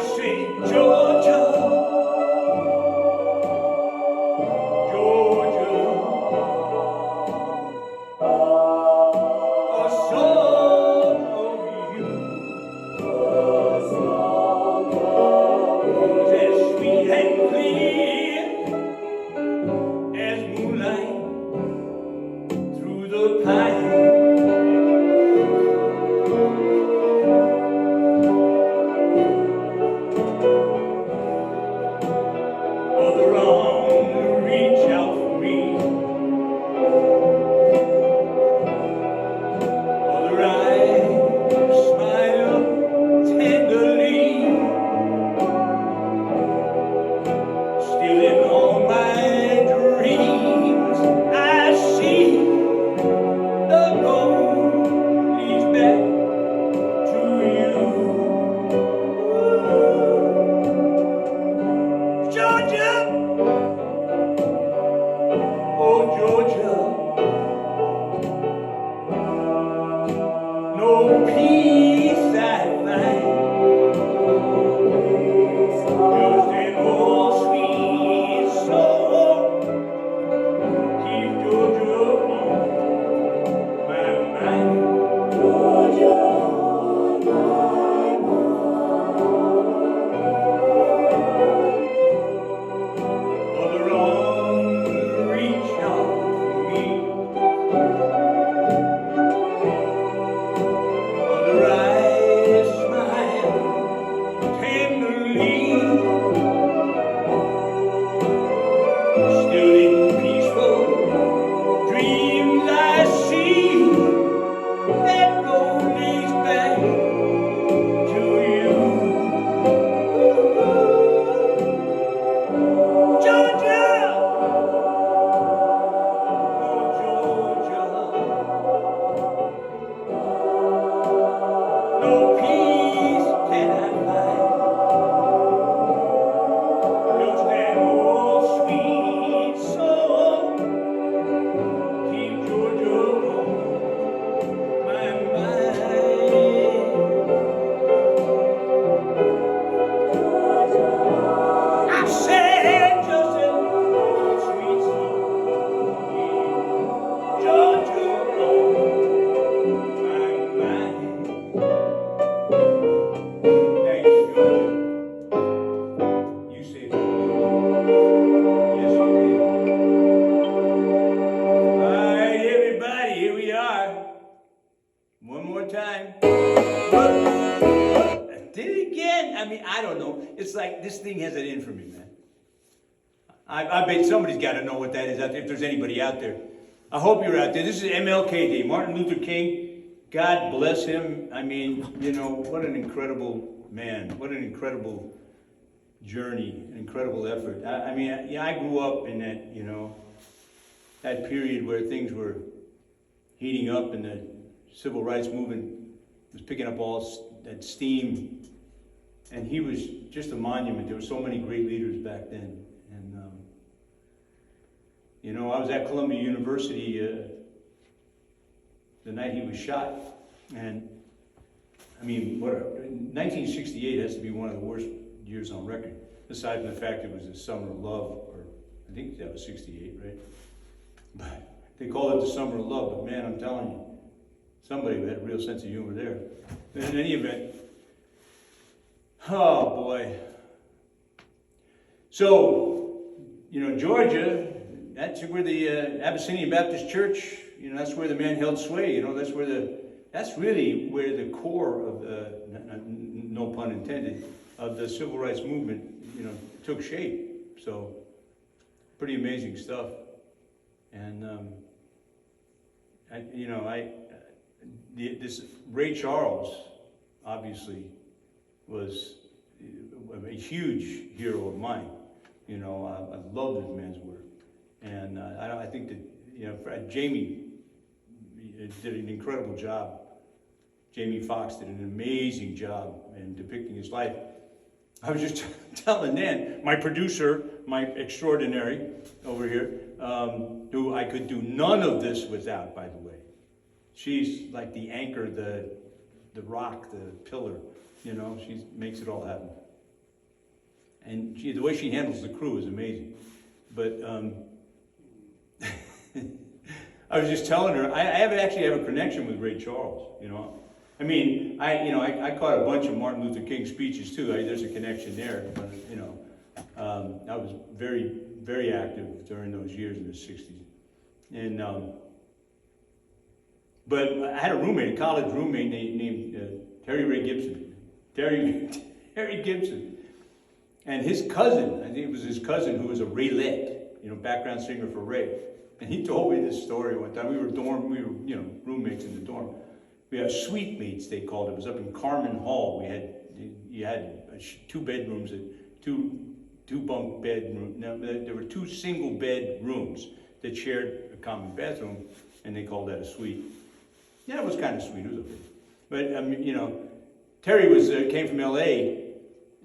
say, Georgia, Georgia, a song of you is as sweet and clear as moonlight through the pine. Other arms reach out for me, other eyes smile tenderly. Still in all my dreams, I see the road leads back to you. Georgia, oh Georgia, no peace I find. Just an old sweet soul keep Georgia on my mind. Georgia, my other arms reach out for me, other eyes smile tenderly. Still in peaceful dreams I see that road leads back to you. Georgia, oh Georgia, no peace can I find. Just that old sweet soul keep Georgia on my mind. I said just that old sweet soul keep Georgia on my mind. Thank you, Georgia. You saved me. Yes, you did. All right, everybody, here we are. One more time. I did it again. I mean, I don't know. It's like this thing has it in for me, man. I bet somebody's got to know what that is out there, if there's anybody out there. I hope you're out there. This is MLK Day, Martin Luther King. God bless him. I mean, you know, what an incredible man. What an incredible journey, an incredible effort. I mean, yeah, I grew up in that, you know, that period where things were heating up and the civil rights movement was picking up all that steam. And he was just a monument. There were so many great leaders back then. And, you know, I was at Columbia University the night he was shot. And, I mean, 1968 has to be one of the worst years on record, aside from the fact it was the Summer of Love, or I think that was 68, right? But they call it the Summer of Love, but man, I'm telling you, somebody had a real sense of humor there. But in any event, oh boy. So, you know, Georgia, that's where the Abyssinian Baptist Church, you know, that's where the man held sway, you know, that's really where the core of the, no pun intended, of the civil rights movement, you know, took shape. So, pretty amazing stuff. And, this Ray Charles, obviously, was a huge hero of mine. You know, I love this man's work. And I think that, you know, Jamie did an incredible job. Jamie Foxx did an amazing job in depicting his life. I was just telling Nan, my producer, my extraordinary over here, who I could do none of this without, by the way. She's like the anchor, the rock, the pillar, you know, she makes it all happen. And the way she handles the crew is amazing. But I was just telling her, I actually have a connection with Ray Charles, you know. I mean, I caught a bunch of Martin Luther King speeches too. There's a connection there, but, you know. I was very, very active during those years in the 60s. And, but I had a roommate, a college roommate named Terry Ray Gibson. Terry Gibson. And his cousin, I think it was his cousin who was a Raylette, you know, background singer for Ray. And he told me this story one time. We were, you know, roommates in the dorm. We had suite mates, they called it. It was up in Carman Hall. You had 2 bedrooms, two bunk bedroom. Now, there were 2 single bed rooms that shared a common bathroom, and they called that a suite. Yeah, it was kind of sweet. It was okay. But you know, Terry came from LA,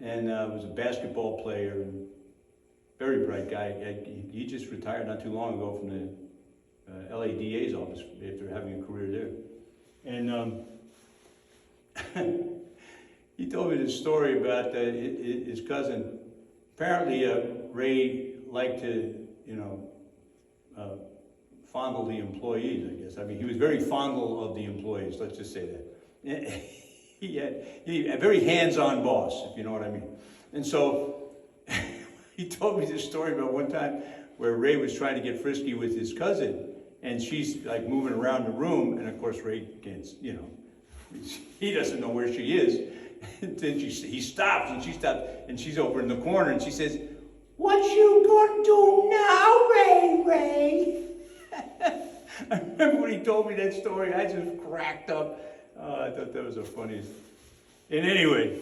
and was a basketball player and very bright guy. He just retired not too long ago from the LA DA's office after having a career there. And he told me this story about his cousin. Apparently, Ray liked to, you know, fondle the employees, I guess. I mean, he was very fondle of the employees, let's just say that. He had a very hands-on boss, if you know what I mean. And so, he told me this story about one time where Ray was trying to get frisky with his cousin, and she's like moving around the room, and of course Ray can't, you know, he doesn't know where she is. And then he stops, and she stops, and she's over in the corner, and she says, "What you gonna do now, Ray?" I remember when he told me that story, I just cracked up. I thought that was the funniest. And anyway,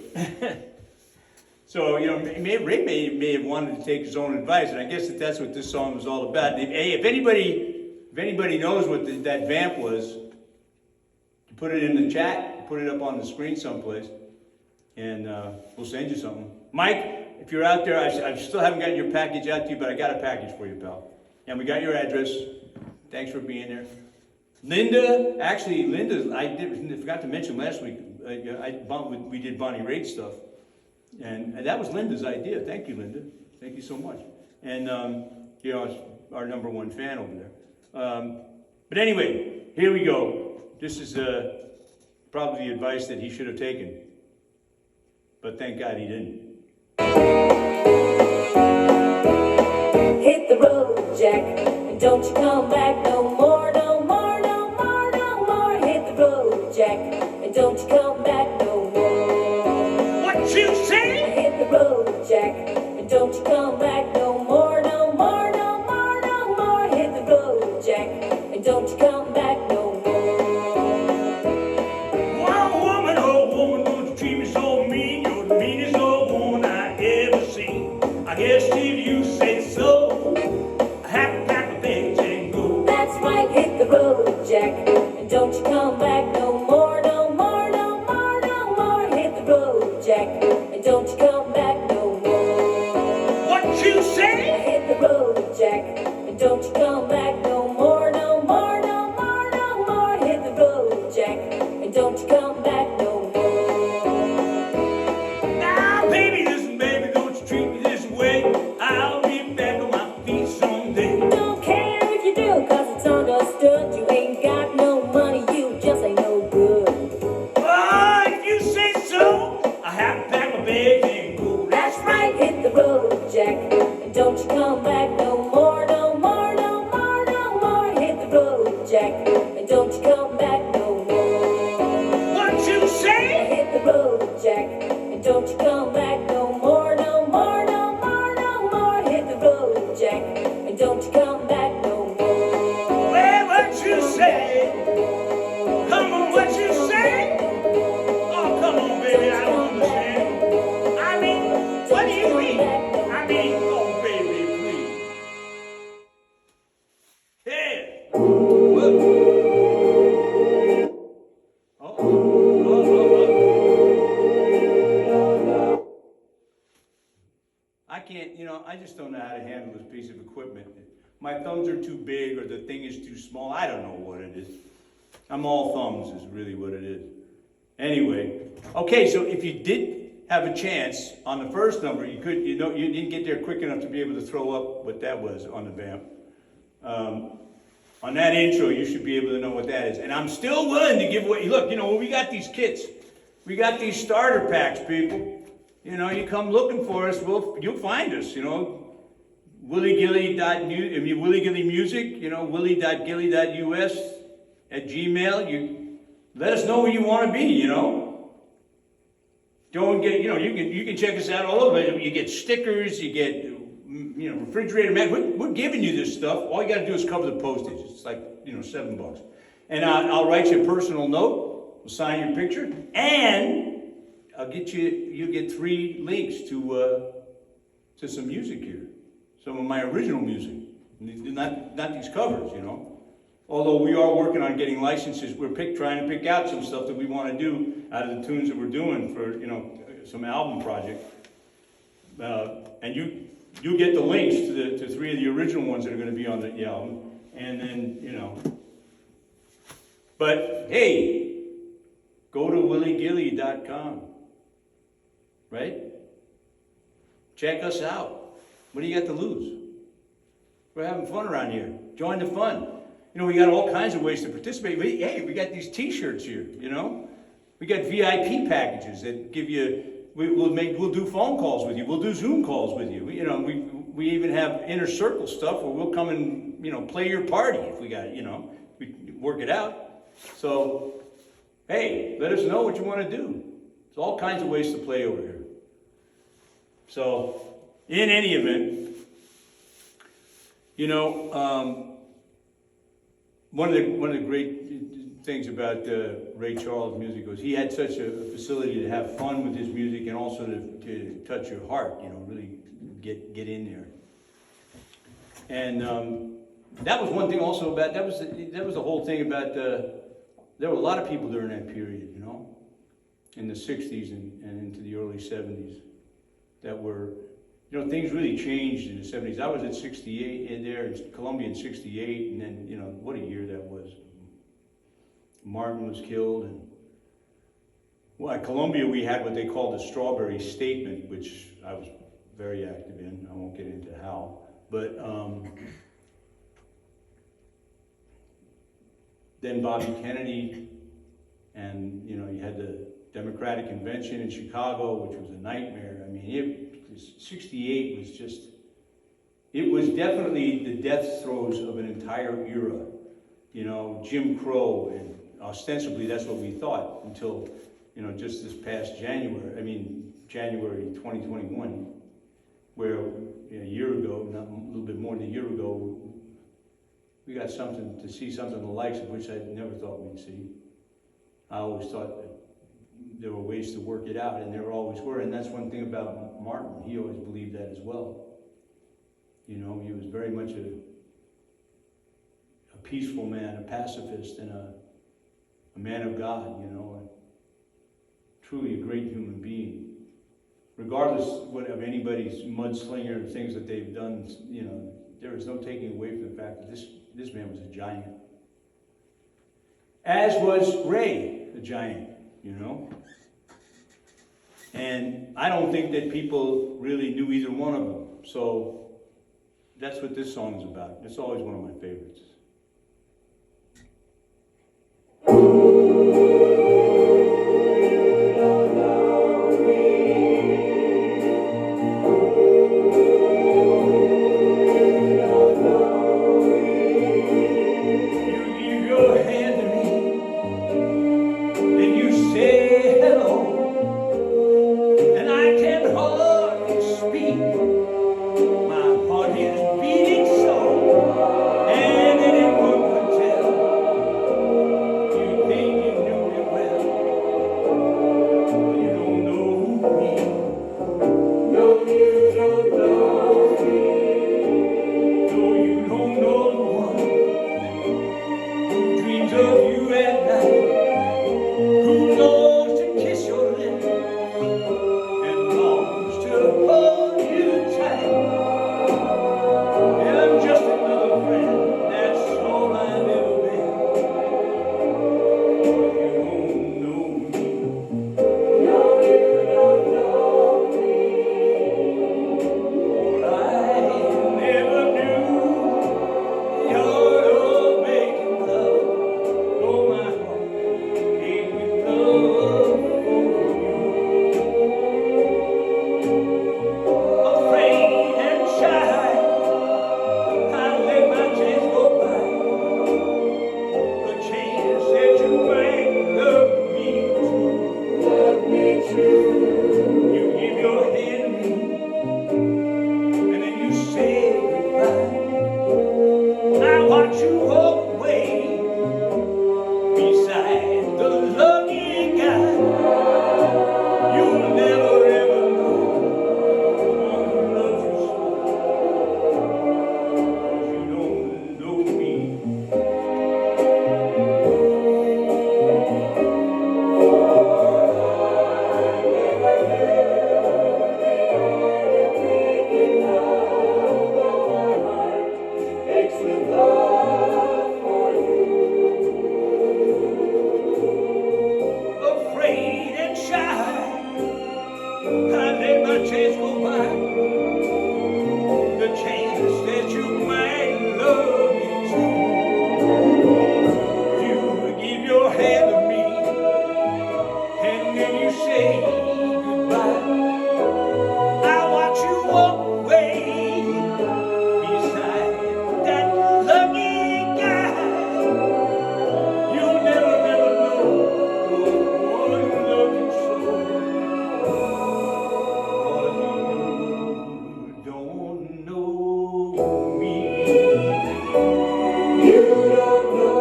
so, you know, Ray may have wanted to take his own advice, and I guess that's what this song was all about. If anybody knows what that vamp was, put it in the chat, put it up on the screen someplace, and we'll send you something. Mike, if you're out there, I still haven't gotten your package out to you, but I got a package for you, pal. And we got your address. Thanks for being there. Linda, I forgot to mention last week, we did Bonnie Raitt stuff. And that was Linda's idea. Thank you, Linda. Thank you so much. And, you know, our #1 fan over there. But anyway, here we go. This is probably the advice that he should have taken. But thank God he didn't. Hit the road, Jack, and don't you come back no more, no more, no more, no more. Hit the road, Jack, and don't you come back no more. What you say? Hit the road, Jack, and don't you come back no more, no more, no more, no more. Hit the road, Jack, and don't you come back no more. Oh woman, don't you treat me so mean. You're the meanest old woman I ever seen. I guess till you say so, I have to pack my bags and go. That's right, hit the road, Jack, and don't you come back no more, no more, no more, no more. Hit the road, Jack, and don't you come back no more. What you say? Hit the road, Jack, and don't you come back no more, no more, no more, no more. Hit the road, Jack, and don't you come back no more. Now, baby, listen, baby, don't you treat me this way. I'll be back on my feet someday. Don't care if you do, 'cause it's understood. You ain't got no money, you just ain't no good. Oh, if you say so, I have to pack my bags and go. That's right, hit the road, Jack, and don't you come back no more, no more, no more, no more. Hit the road, Jack, and don't you come back no more. What you say? Hit the road, Jack, and don't you come back no more, no more, no more, no more. Hit the road, Jack, and don't you come back no more. Well, what you say? Come on, what you say? Oh, come on, baby, I don't understand. I mean, what do you mean? I mean, oh, baby, please. Hey! Look. I can't, you know, I just don't know how to handle this piece of equipment. My thumbs are too big or the thing is too small. I don't know what it is. I'm all thumbs is really what it is. Anyway, okay, so if you did, have a chance on the first number, you didn't get there quick enough to be able to throw up what that was on the vamp. On that intro, you should be able to know what that is. And I'm still willing to give away, look, when we got these kits, we got these starter packs, people. You come looking for us, you'll find us, Willie Gilly Music, willie.gilly.us at Gmail. You let us know where you want to be, Don't get, you can check us out all over. You get stickers, you get, refrigerator mag. We're giving you this stuff. All you got to do is cover the postage. It's like, $7. And I'll write you a personal note. We'll sign your picture, and I'll get you get 3 links to some music here. Some of my original music, not these covers, Although we are working on getting licenses, we're trying to pick out some stuff that we want to do out of the tunes that we're doing for, some album project. And you get the links to 3 of the original ones that are going to be on the album, and then But hey, go to williegilly.com, right? Check us out. What do you got to lose? We're having fun around here. Join the fun. We got all kinds of ways to participate. We got these T-shirts here. We got VIP packages that give you. We'll do phone calls with you. We'll do Zoom calls with you. We even have inner circle stuff where we'll come and play your party if we got we work it out. So hey, let us know what you want to do. There's all kinds of ways to play over here. So in any event, one of the great things about Ray Charles' music was he had such a facility to have fun with his music and also to touch your heart, really get in there. And that was one thing also about, that was the whole thing about, there were a lot of people during that period, in the 60s and into the early 70s that were, things really changed in the 70s. I was at 68 in Columbia in 68, and then, what a year that was. Martin was killed, and at Columbia we had what they called the Strawberry Statement, which I was very active in. I won't get into how, but then Bobby Kennedy, and you had the Democratic Convention in Chicago, which was a nightmare. I mean, 68 was just, it was definitely the death throes of an entire era. Jim Crow, and ostensibly that's what we thought until, just this past January 2021, where a year ago, not a little bit more than a year ago, we got something to see, something the likes of which I never thought we'd see. I always thought that there were ways to work it out, and there always were, and that's one thing about Martin. He always believed that as well. He was very much a peaceful man, a pacifist, and a man of God, truly a great human being. Regardless of anybody's mudslinger or things that they've done, there is no taking away from the fact that this man was a giant. As was Ray, the giant, And I don't think that people really knew either one of them. So that's what this song is about. It's always one of my favorites. And chance go by, the chance that you might love me too. You give your hand to me, and then you say goodbye. I watch you walk away beside that lucky guy. You'll never, never know what you love you so. 'Cause you don't know me. You don't know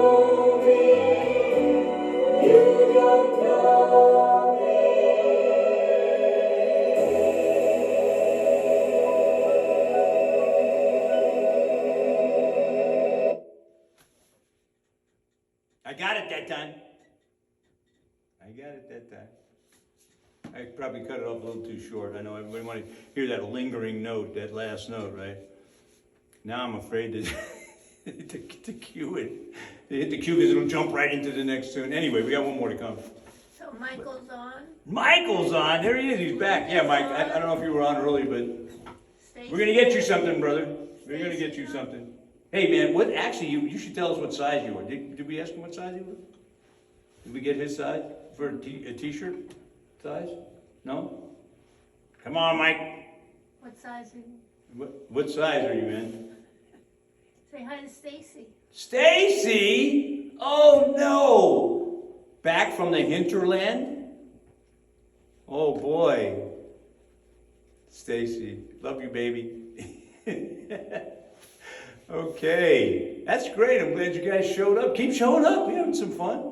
me. You don't know me. I got it that time. I got it that time. I probably cut it off a little too short. I know everybody wanted to hear that lingering note, that last note, right? Now I'm afraid to to cue it. To hit the cue because it'll jump right into the next tune. Anyway, we got one more to come. So Michael's on. Michael's on. There he is. He's back. Yeah, Mike. I don't know if you were on early, but Stacey. we're gonna get you something, brother. We're gonna get you something. Hey, man. What? Actually, you should tell us what size you are. Did we ask him what size he was? Did we get his size for a t-shirt size? No. Come on, Mike. What size are you? What size are you, man? Say hi to Stacy. Stacy? Oh no! Back from the hinterland? Oh boy. Stacy, love you, baby. Okay, that's great. I'm glad you guys showed up. Keep showing up. We're having some fun.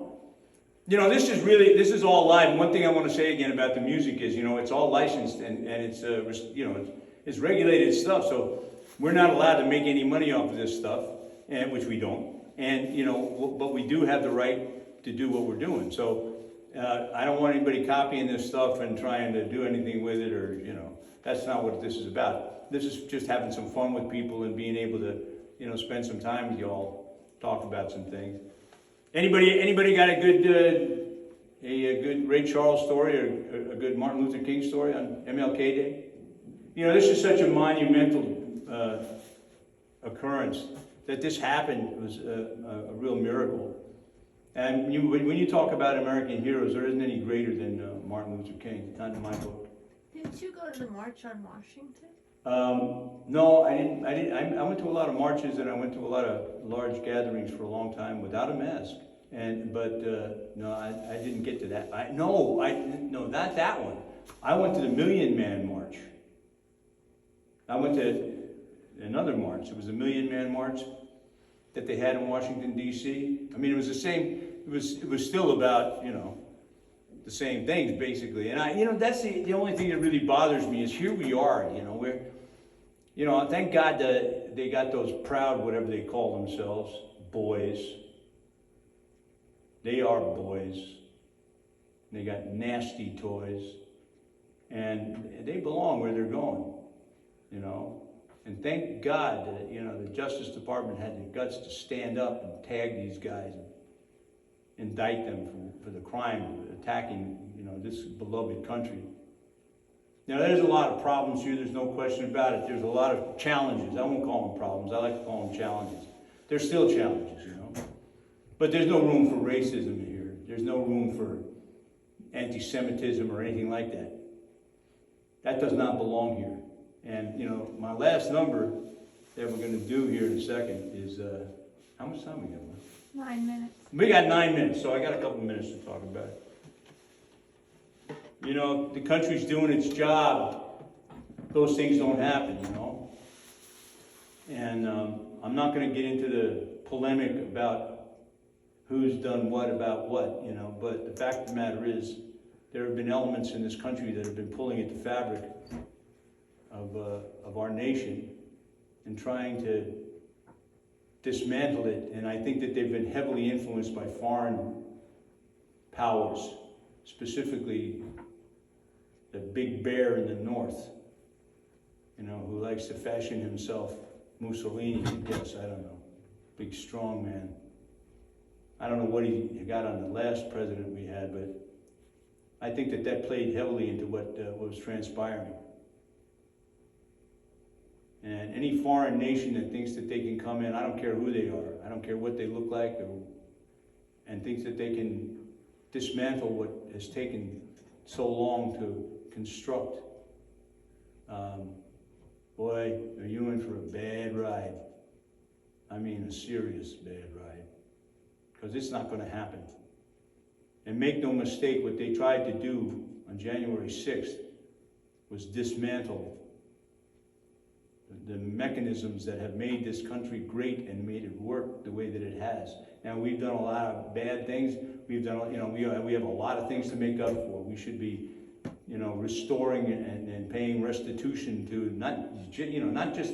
You know, this is all live. And one thing I want to say again about the music is, you know, it's all licensed and it's, you know, it's regulated stuff. So we're not allowed to make any money off of this stuff, and which we don't. And, you know, but we do have the right to do what we're doing. So I don't want anybody copying this stuff and trying to do anything with it, or, you know, that's not what this is about. This is just having some fun with people and being able to, you know, spend some time with y'all, talk about some things. Anybody got a good Ray Charles story or a good Martin Luther King story on MLK Day? You know, this is such a monumental occurrence that this happened. It was a real miracle. And when you talk about American heroes, there isn't any greater than Martin Luther King, not in my book. Didn't you go to the March on Washington? No, I didn't. I went to a lot of marches and I went to a lot of large gatherings for a long time without a mask. But no, I didn't get to that. No, not that one. I went to the Million Man March. I went to another march. It was the Million Man March that they had in Washington D.C. I mean, it was the same. It was still about, you know, the same things basically. And you know, that's the only thing that really bothers me is here we are. You know, you know, thank God that they got those proud, whatever they call themselves, boys. They are boys. They got nasty toys. And they belong where they're going, you know. And thank God that, you know, the Justice Department had the guts to stand up and tag these guys and indict them for the crime of attacking, you know, this beloved country. Now, there's a lot of problems here. There's no question about it. There's a lot of challenges. I won't call them problems. I like to call them challenges. They're still challenges, you know. But there's no room for racism here. There's no room for anti-Semitism or anything like that. That does not belong here. And, you know, my last number that we're going to do here in a second is, how much time we got? 9 minutes. We got 9 minutes, so I got a couple minutes to talk about it. You know, the country's doing its job. Those things don't happen, you know. And I'm not going to get into the polemic about who's done what about what, you know. But the fact of the matter is, there have been elements in this country that have been pulling at the fabric of our nation and trying to dismantle it. And I think that they've been heavily influenced by foreign powers, specifically the big bear in the north, you know, who likes to fashion himself Mussolini, I guess, I don't know. Big strong man. I don't know what he got on the last president we had, but I think that played heavily into what was transpiring. And any foreign nation that thinks that they can come in, I don't care who they are, I don't care what they look like, and thinks that they can dismantle what has taken so long to construct, boy, are you in for a bad ride. I mean a serious bad ride. Because it's not going to happen. And make no mistake, what they tried to do on January 6th was dismantle the mechanisms that have made this country great and made it work the way that it has. Now, we've done a lot of bad things. We've done, we have a lot of things to make up for. We should be, restoring and paying restitution to not just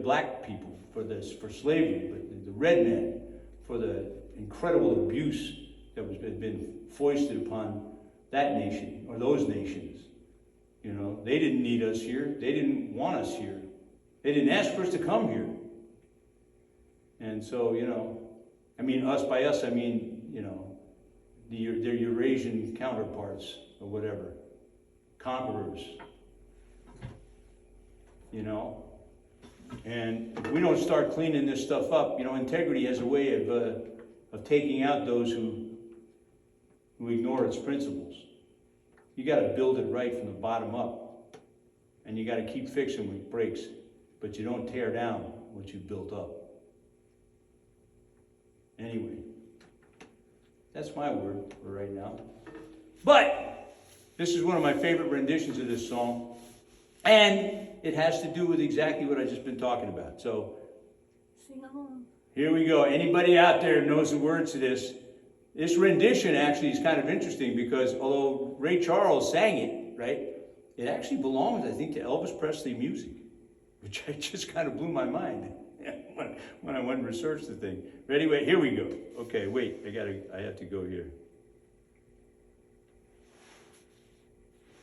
black people for slavery, but the red men for the incredible abuse that had been foisted upon that nation or those nations. They didn't need us here. They didn't want us here. They didn't ask for us to come here. And so, us, by us, I mean, their Eurasian counterparts or whatever, conquerors, And if we don't start cleaning this stuff up, integrity has a way of taking out those who ignore its principles. You got to build it right from the bottom up, and you got to keep fixing what breaks, but you don't tear down what you built up. Anyway, that's my word for right now. But this is one of my favorite renditions of this song, and it has to do with exactly what I've just been talking about. So, Sing along. Here we go. Anybody out there knows the words to this? This rendition actually is kind of interesting because although Ray Charles sang it, right, it actually belongs, I think, to Elvis Presley music, which just kind of blew my mind when I went and researched the thing. Ready? Wait, here we go. Okay, wait, I have to go here.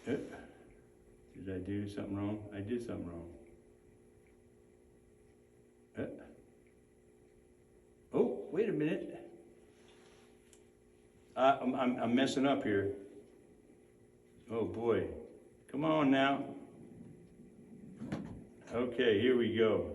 Did I do something wrong? I did something wrong. Oh, wait a minute. I'm messing up here. Oh boy. Come on now. Okay, here we go.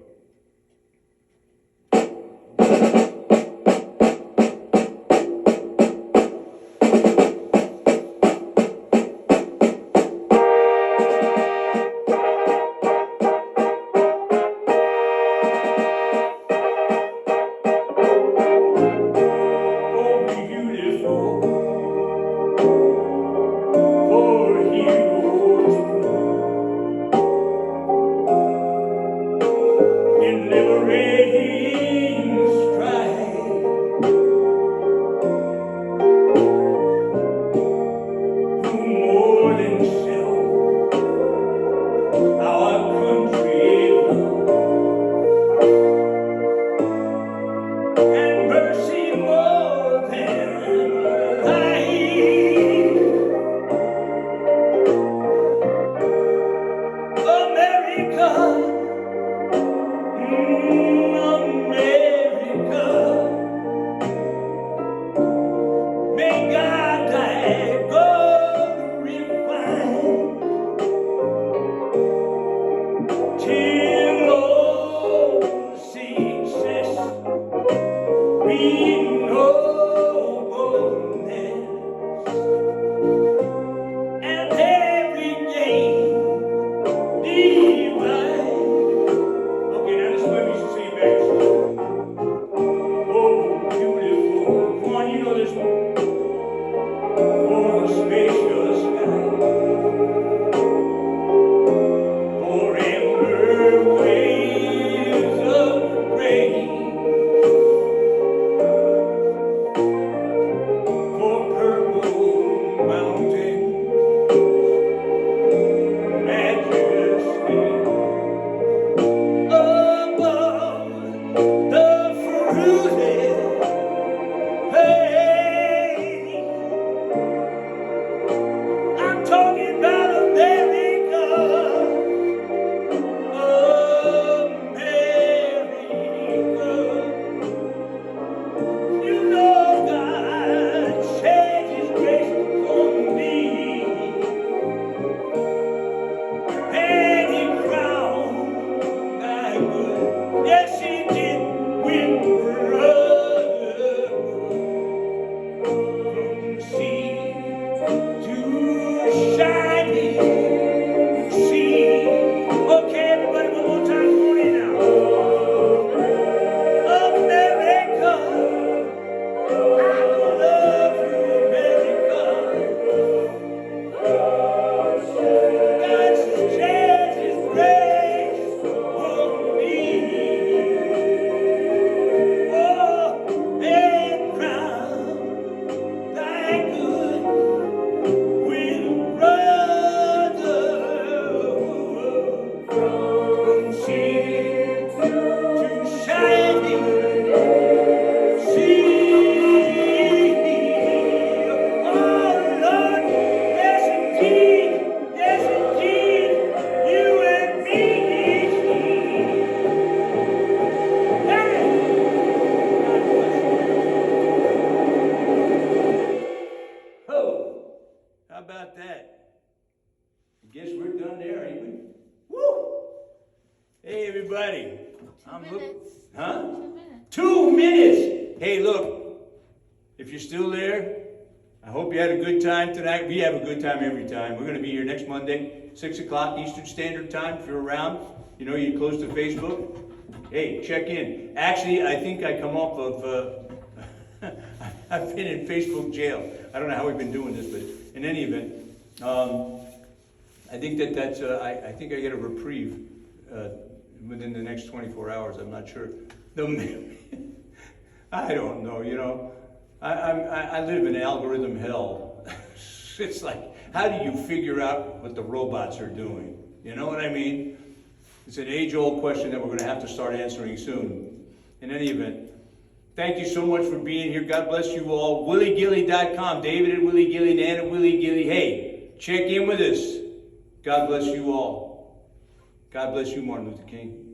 we're done there, ain't we? Woo! Hey, everybody. 2 minutes. Huh? 2 minutes. 2 minutes! Hey, look, if you're still there, I hope you had a good time tonight. We have a good time every time. We're going to be here next Monday, 6 o'clock Eastern Standard Time. If you're around, you know you're close to Facebook. Hey, check in. Actually, I think I come off of, I've been in Facebook jail. I don't know how we've been doing this, but in any event, I think that's, I think I get a reprieve within the next 24 hours. I'm not sure. I don't know, you know. I live in algorithm hell. It's like, how do you figure out what the robots are doing? You know what I mean? It's an age-old question that we're going to have to start answering soon. In any event, thank you so much for being here. God bless you all. WillieGilly.com. David at Willie Gilly, Nan at Willie Gilly. Hey, check in with us. God bless you all. God bless you, Martin Luther King.